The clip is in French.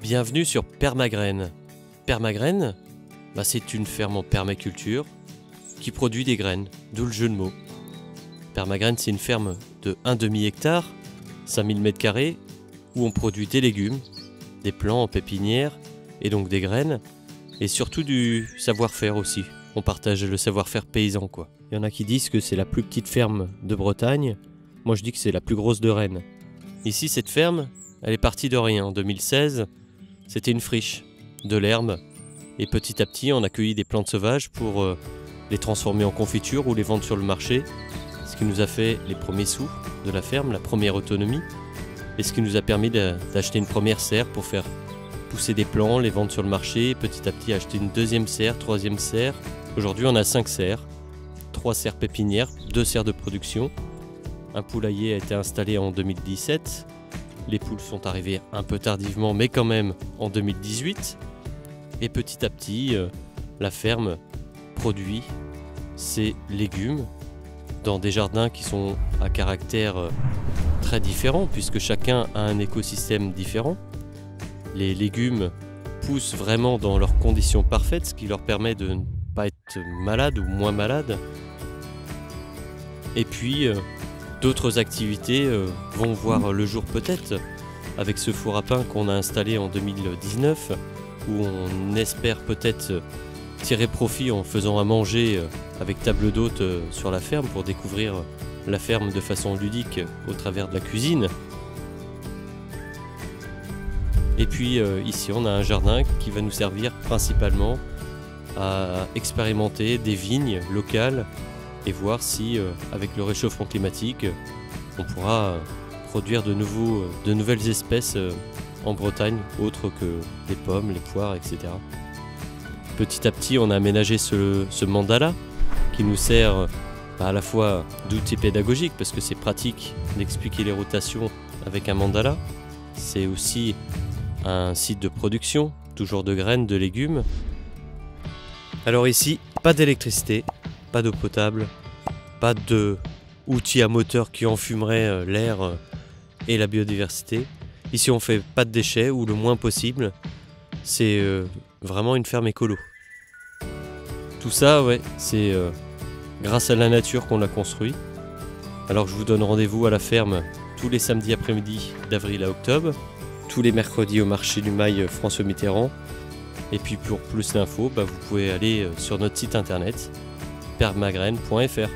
Bienvenue sur Permagraine. Permagraine, c'est une ferme en permaculture qui produit des graines, d'où le jeu de mots. Permagraine, c'est une ferme de 1,5 hectare, 5000 m², où on produit des légumes, des plants en pépinière et donc des graines, et surtout du savoir-faire aussi. On partage le savoir-faire paysan, quoi. Il y en a qui disent que c'est la plus petite ferme de Bretagne. Moi, je dis que c'est la plus grosse de Rennes. Ici, cette ferme, elle est partie de rien. En 2016, c'était une friche, de l'herbe. Et petit à petit, on a cueilli des plantes sauvages pour les transformer en confiture ou les vendre sur le marché. Ce qui nous a fait les premiers sous de la ferme, la première autonomie. Et ce qui nous a permis d'acheter une première serre pour faire pousser des plants, les vendre sur le marché. Et petit à petit, acheter une deuxième serre, troisième serre. Aujourd'hui, on a 5 serres. 3 serres pépinières, 2 serres de production. Un poulailler a été installé en 2017. Les poules sont arrivées un peu tardivement, mais quand même en 2018. Et petit à petit, la ferme produit ses légumes dans des jardins qui sont à caractère très différent, puisque chacun a un écosystème différent. Les légumes poussent vraiment dans leurs conditions parfaites, ce qui leur permet de ne pas être malades ou moins malades. Et puis, d'autres activités vont voir le jour peut-être avec ce four à pain qu'on a installé en 2019, où on espère peut-être tirer profit en faisant à manger avec table d'hôte sur la ferme pour découvrir la ferme de façon ludique au travers de la cuisine. Et puis ici on a un jardin qui va nous servir principalement à expérimenter des vignes locales et voir si avec le réchauffement climatique on pourra produire de nouvelles espèces en Bretagne autres que les pommes, les poires, etc. Petit à petit on a aménagé ce mandala qui nous sert à la fois d'outil pédagogique parce que c'est pratique d'expliquer les rotations avec un mandala. C'est aussi un site de production, toujours de graines, de légumes. Alors ici, pas d'électricité, pas d'eau potable, pas d'outils à moteur qui enfumeraient l'air et la biodiversité. Ici on fait pas de déchets ou le moins possible. C'est vraiment une ferme écolo. Tout ça, ouais, c'est grâce à la nature qu'on l'a construit. Alors je vous donne rendez-vous à la ferme tous les samedis après-midi d'avril à octobre, tous les mercredis au marché du Mail François Mitterrand. Et puis pour plus d'infos, vous pouvez aller sur notre site internet permagraine.fr.